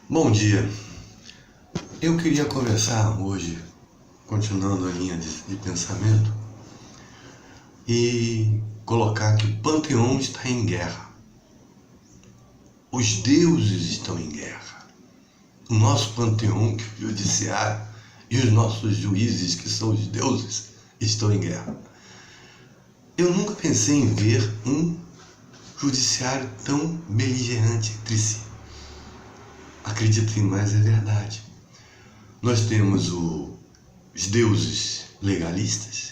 Bom dia. Eu queria conversar hoje, continuando a linha de pensamento, e colocar que o panteão está em guerra. Os deuses estão em guerra. O nosso panteão, que é o judiciário, e os nossos juízes, que são os deuses, estão em guerra. Eu nunca pensei em ver um judiciário tão beligerante entre si. Acreditem, mas é verdade. Nós temos os deuses legalistas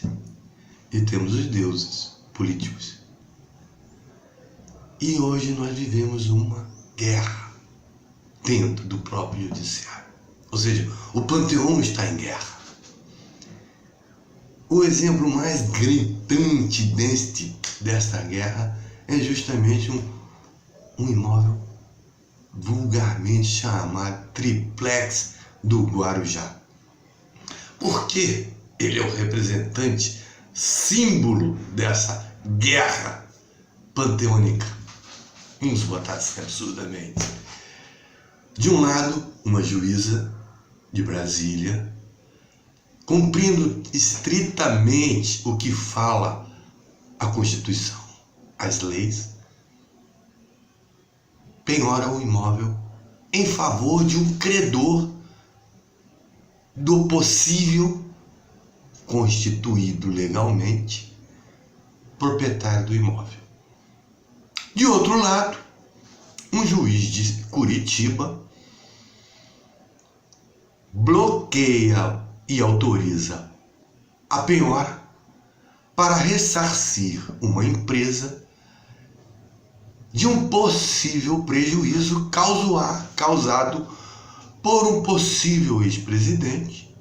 e temos os deuses políticos. E hoje nós vivemos uma guerra dentro do próprio judiciário. Ou seja, o panteão está em guerra. O exemplo mais gritante desta guerra é justamente um imóvel vulgarmente chamado triplex do Guarujá. Porque ele é o representante, símbolo dessa guerra panteônica. Vamos botar assim absurdamente. De um lado, uma juíza de Brasília, cumprindo estritamente o que fala a Constituição, as leis, penhora o imóvel em favor de um credor do possível, constituído legalmente, proprietário do imóvel. De outro lado, um juiz de Curitiba bloqueia e autoriza a penhora para ressarcir uma empresa de um possível prejuízo causado por um possível ex-presidente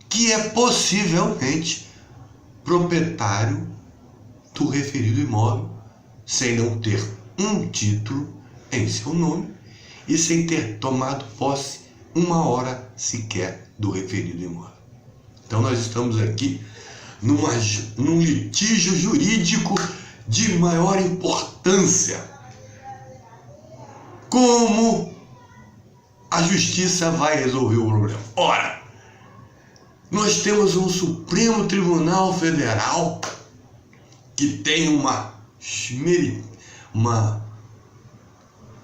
que é possivelmente proprietário do referido imóvel, sem não ter um título em seu nome e sem ter tomado posse uma hora sequer do referido imóvel. Então nós estamos aqui num litígio jurídico de maior importância. Como a justiça vai resolver o problema? Ora, nós temos um Supremo Tribunal Federal que tem uma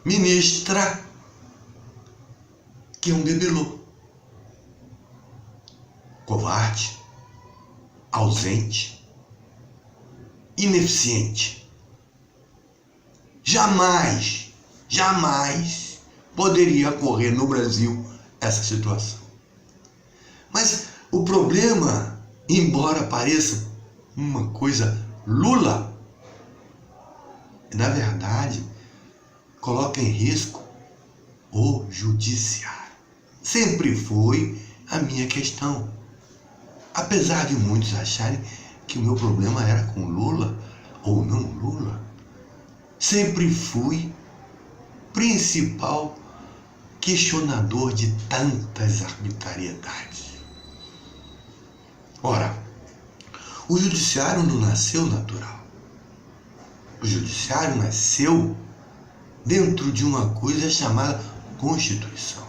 ministra que é um bibelô, covarde, ausente, ineficiente. Jamais poderia ocorrer no Brasil essa situação. Mas o problema, embora pareça uma coisa lula, na verdade, coloca em risco o judiciário. Sempre foi a minha questão. Apesar de muitos acharem que o meu problema era com Lula ou não Lula, sempre fui principal questionador de tantas arbitrariedades. Ora, o judiciário não nasceu natural. O judiciário nasceu dentro de uma coisa chamada Constituição.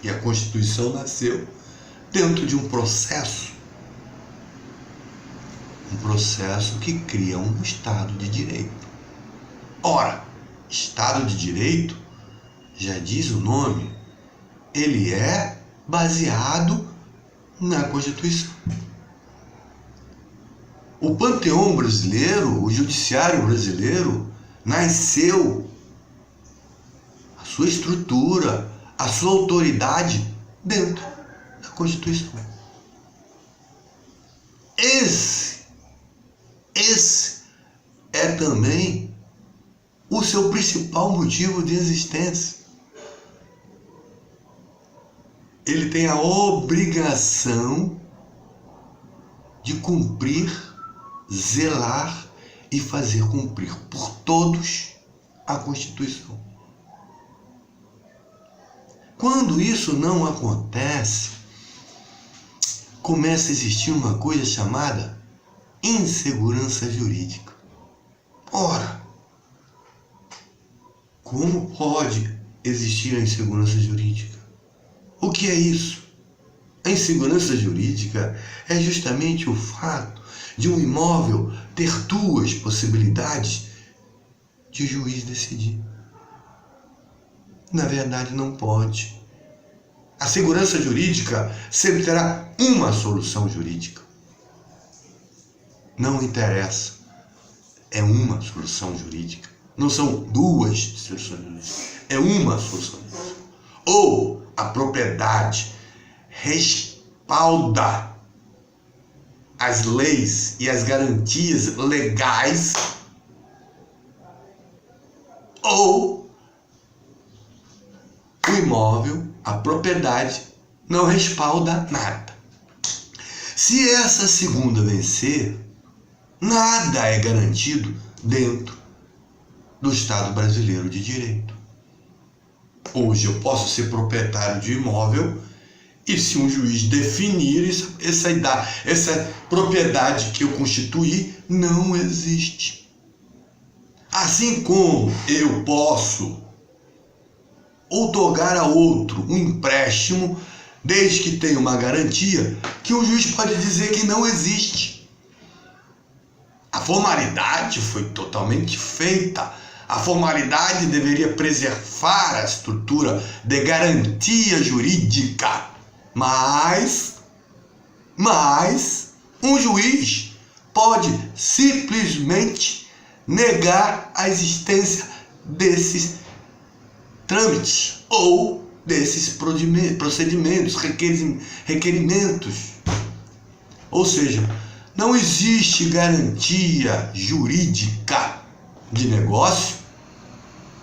E a Constituição nasceu dentro de um processo que cria um Estado de Direito. Ora, Estado de Direito, já diz o nome, ele é baseado na Constituição. O panteão brasileiro, o judiciário brasileiro, nasceu, a sua estrutura, a sua autoridade dentro da Constituição. Esse é também o seu principal motivo de existência. Ele tem a obrigação de cumprir, zelar e fazer cumprir por todos a Constituição. Quando isso não acontece, começa a existir uma coisa chamada insegurança jurídica. Ora, como pode existir a insegurança jurídica. O que é isso? A insegurança jurídica é justamente o fato de um imóvel ter duas possibilidades de o juiz decidir. Na verdade, não pode. A segurança jurídica sempre terá uma solução jurídica. Não interessa. É uma solução jurídica. Não são duas soluções jurídicas. É uma solução jurídica. Ou a propriedade respalda as leis e as garantias legais, ou o imóvel, a propriedade, não respalda nada. Se essa segunda vencer, nada é garantido dentro do Estado brasileiro de direito. Hoje eu posso ser proprietário de imóvel e, se um juiz definir essa propriedade que eu constituí, não existe. Assim como eu posso outorgar a outro um empréstimo, desde que tenha uma garantia, que o juiz pode dizer que não existe. A formalidade foi totalmente feita. A formalidade deveria preservar a estrutura de garantia jurídica. Mas um juiz pode simplesmente negar a existência desses trâmites ou desses procedimentos, requerimentos. Ou seja, não existe garantia jurídica de negócio,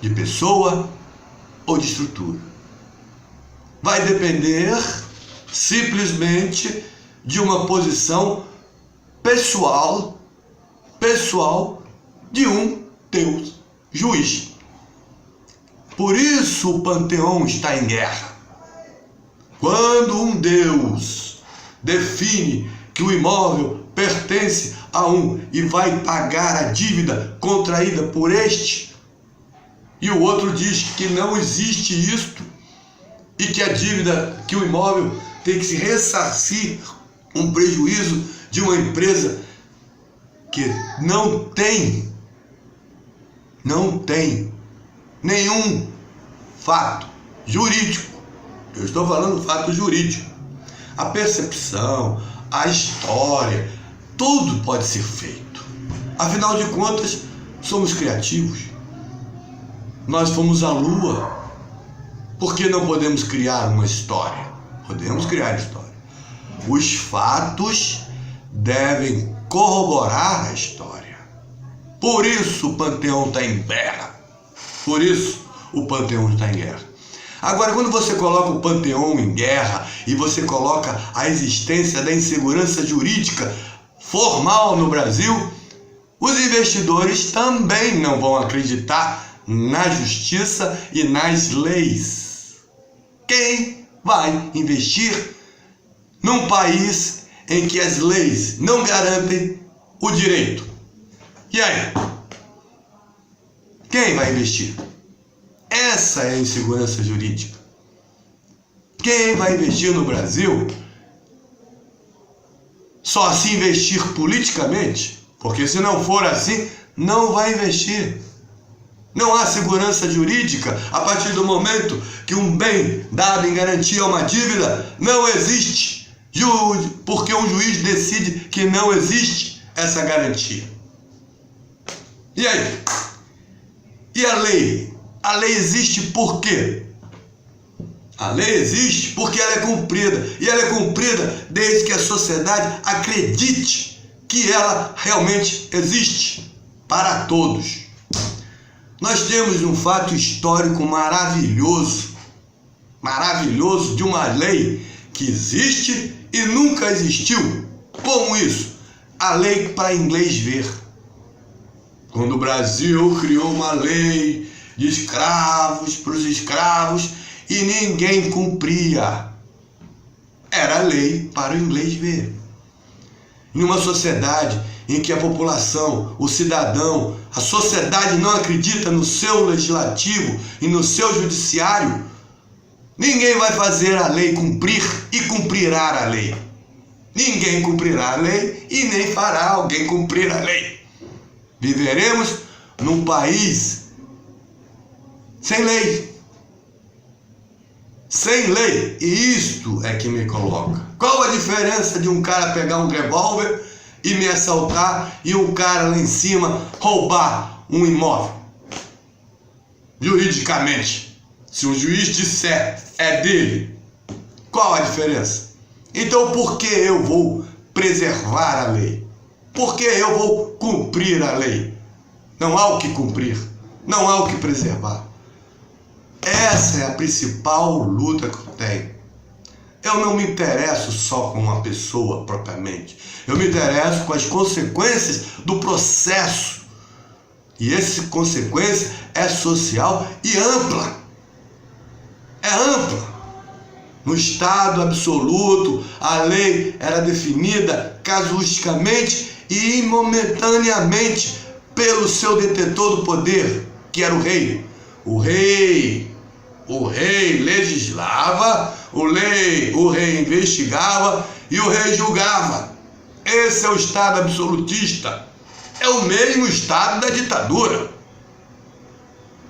de pessoa ou de estrutura. Vai depender simplesmente de uma posição pessoal de um Deus juiz. Por isso o panteão está em guerra. Quando um Deus define que o imóvel pertence a um e vai pagar a dívida contraída por este, e o outro diz que não existe isto, e que a dívida, que o imóvel tem que se ressarcir um prejuízo de uma empresa que não tem nenhum fato jurídico. Eu estou falando fato jurídico. A percepção, a história, tudo pode ser feito. Afinal de contas, somos criativos. Nós fomos à Lua. Por que não podemos criar uma história? Podemos criar história. Os fatos devem corroborar a história. Por isso o panteão está em guerra. Por isso o panteão está em guerra. Agora, quando você coloca o panteão em guerra e você coloca a existência da insegurança jurídica formal no Brasil, os investidores também não vão acreditar na justiça e nas leis. Quem vai investir num país em que as leis não garantem o direito? E aí? Quem vai investir? Essa é a insegurança jurídica. Quem vai investir no Brasil só se investir politicamente? Porque se não for assim, não vai investir. Não há segurança jurídica a partir do momento que um bem dado em garantia a uma dívida não existe, porque um juiz decide que não existe essa garantia. E aí? E a lei? A lei existe por quê? A lei existe porque ela é cumprida. E ela é cumprida desde que a sociedade acredite que ela realmente existe para todos. Nós temos um fato histórico maravilhoso de uma lei que existe e nunca existiu. Como isso? A lei para inglês ver. Quando o Brasil criou uma lei de escravos para os escravos e ninguém cumpria. Era a lei para o inglês ver. Em uma sociedade em que a população, o cidadão, a sociedade não acredita no seu legislativo e no seu judiciário, ninguém vai fazer a lei cumprir e cumprirá a lei. Ninguém cumprirá a lei e nem fará alguém cumprir a lei. Viveremos num país sem lei. Sem lei. E isto é que me coloca. Qual a diferença de um cara pegar um revólver e me assaltar e um cara lá em cima roubar um imóvel? Juridicamente, se o juiz disser é dele, qual a diferença? Então por que eu vou preservar a lei? Por que eu vou cumprir a lei? Não há o que cumprir, não há o que preservar. Essa é a principal luta que eu tenho. Eu não me interesso só com uma pessoa propriamente. Eu me interesso com as consequências do processo. E essa consequência é social e ampla. É ampla. No estado absoluto, a lei era definida casuisticamente e momentaneamente pelo seu detentor do poder, que era o rei. O rei legislava, o rei investigava e o rei julgava. Esse é o estado absolutista. É o mesmo estado da ditadura.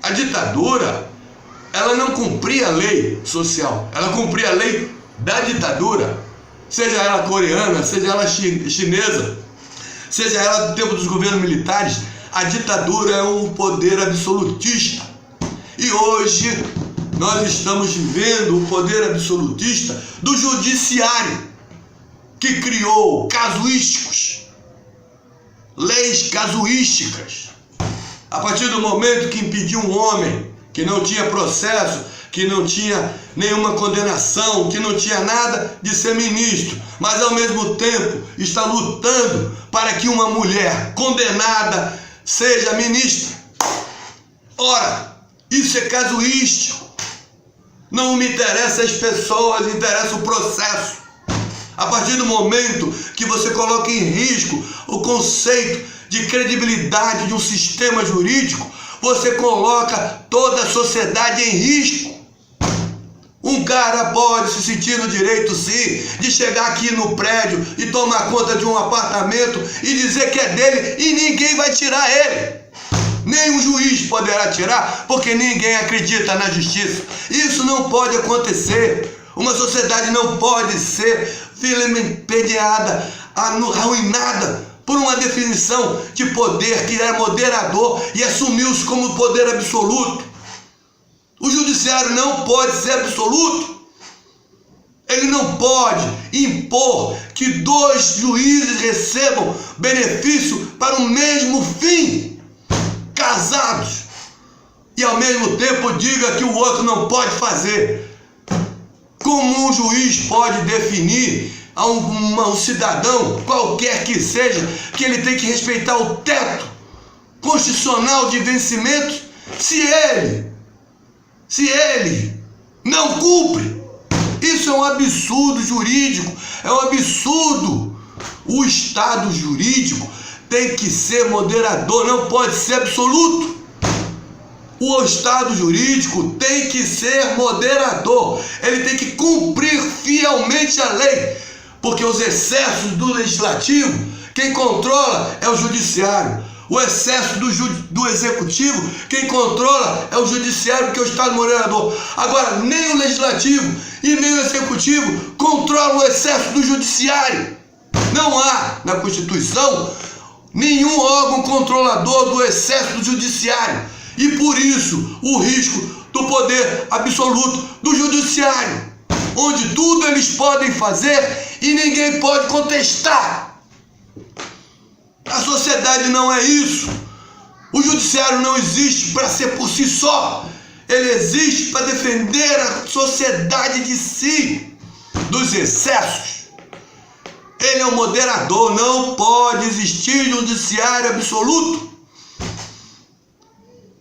A ditadura, ela não cumpria a lei social, ela cumpria a lei da ditadura, seja ela coreana, seja ela chinesa, seja ela do tempo dos governos militares. A ditadura é um poder absolutista. E hoje nós estamos vivendo o poder absolutista do judiciário, que criou casuísticos, leis casuísticas. A partir do momento que impediu um homem que não tinha processo, que não tinha nenhuma condenação, que não tinha nada de ser ministro, mas ao mesmo tempo está lutando para que uma mulher condenada seja ministra. Ora, isso é casuístico. Não me interessa as pessoas, interessa o processo. A partir do momento que você coloca em risco o conceito de credibilidade de um sistema jurídico, você coloca toda a sociedade em risco. Um cara pode se sentir no direito, sim, de chegar aqui no prédio e tomar conta de um apartamento e dizer que é dele e ninguém vai tirar ele. Nem um juiz poderá tirar, porque ninguém acredita na justiça. Isso não pode acontecer. Uma sociedade não pode ser vilipendiada, arruinada por uma definição de poder que é moderador e assumiu-se como poder absoluto. O judiciário não pode ser absoluto. Ele não pode impor que dois juízes recebam benefício para o mesmo fim, casados, e ao mesmo tempo diga que o outro não pode fazer. Como um juiz pode definir a um cidadão, qualquer que seja, que ele tem que respeitar o teto constitucional de vencimentos, se ele não cumpre? Isso é um absurdo jurídico, é um absurdo. O Estado jurídico tem que ser moderador, não pode ser absoluto. O Estado jurídico tem que ser moderador, ele tem que cumprir fielmente a lei, porque os excessos do legislativo, quem controla é o judiciário. O excesso do executivo, quem controla é o judiciário, porque é o Estado moderador. Agora, nem o legislativo e nem o executivo controlam o excesso do judiciário. Não há na Constituição nenhum órgão controlador do excesso do judiciário. E por isso o risco do poder absoluto do judiciário, onde tudo eles podem fazer e ninguém pode contestar. A sociedade não é isso. O judiciário não existe para ser por si só. Ele existe para defender a sociedade de si, dos excessos. Ele é um moderador, não pode existir judiciário absoluto.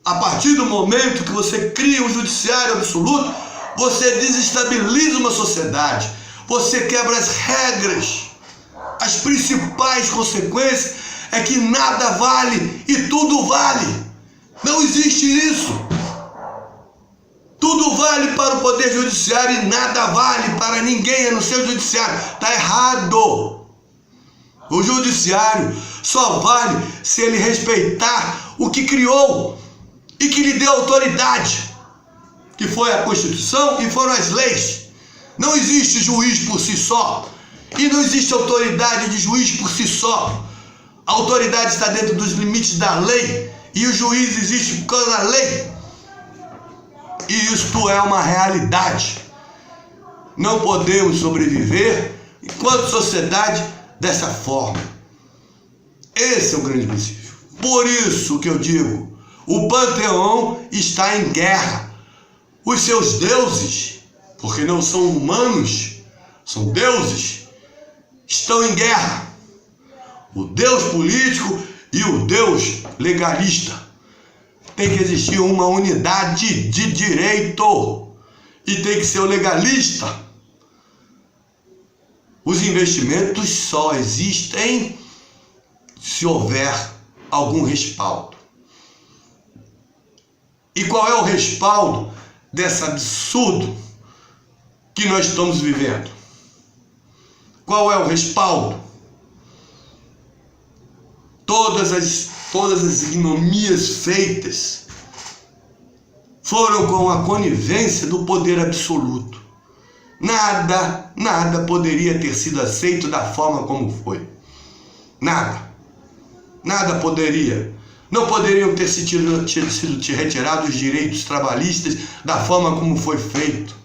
A partir do momento que você cria um judiciário absoluto, você desestabiliza uma sociedade, você quebra as regras. As principais consequências é que nada vale e tudo vale. Não existe isso. Tudo vale para o Poder Judiciário e nada vale para ninguém no seu judiciário. Está errado. O judiciário só vale se ele respeitar o que criou e que lhe deu autoridade, que foi a Constituição e foram as leis. Não existe juiz por si só e não existe autoridade de juiz por si só. A autoridade está dentro dos limites da lei e o juiz existe por causa da lei. E isto é uma realidade. Não podemos sobreviver enquanto sociedade dessa forma. Esse é o grande princípio. Por isso que eu digo, o panteão está em guerra. Os seus deuses, porque não são humanos, são deuses, estão em guerra. O Deus político e o Deus legalista. Tem que existir uma unidade de direito e tem que ser o legalista. Os investimentos só existem se houver algum respaldo. E qual é o respaldo desse absurdo que nós estamos vivendo? Qual é o respaldo? Todas as ignominias feitas foram com a conivência do poder absoluto. Nada poderia ter sido aceito da forma como foi. Nada poderia. Não poderiam ter sido retirados os direitos trabalhistas da forma como foi feito.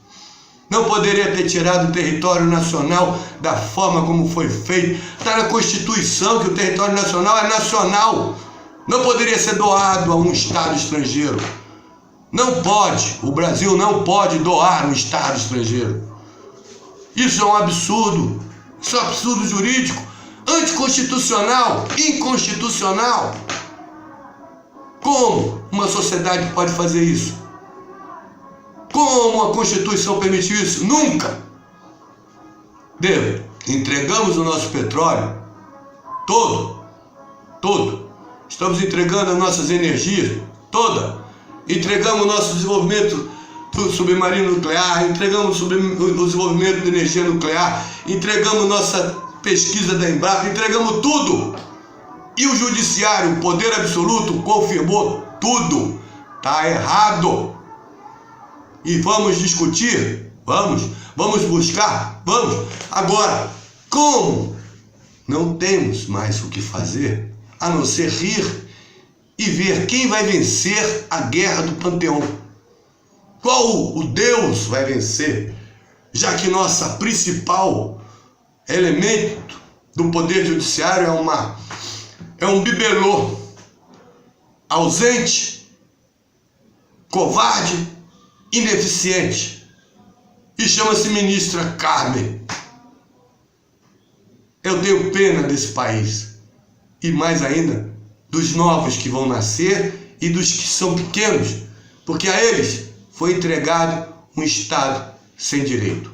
Não poderia ter tirado o território nacional da forma como foi feito. Está na Constituição que o território nacional é nacional. Não poderia ser doado a um Estado estrangeiro. Não pode. O Brasil não pode doar um Estado estrangeiro. Isso é um absurdo. Isso é um absurdo jurídico, anticonstitucional, inconstitucional. Como uma sociedade pode fazer isso? Como a Constituição permitiu isso? Nunca! Entregamos o nosso petróleo todo. Estamos entregando as nossas energias toda. Entregamos o nosso desenvolvimento do submarino nuclear, entregamos o desenvolvimento de energia nuclear, entregamos nossa pesquisa da Embrapa, entregamos tudo. E o judiciário, o poder absoluto, confirmou tudo. Está errado. E vamos discutir? Vamos buscar? Vamos. Agora, como não temos mais o que fazer, a não ser rir e ver quem vai vencer a guerra do panteão. Qual o Deus vai vencer? Já que nossa principal elemento do poder judiciário é um bibelô ausente, covarde, ineficiente, e chama-se ministra Carmen. Eu tenho pena desse país, e mais ainda dos novos que vão nascer e dos que são pequenos, porque a eles foi entregado um Estado sem direito.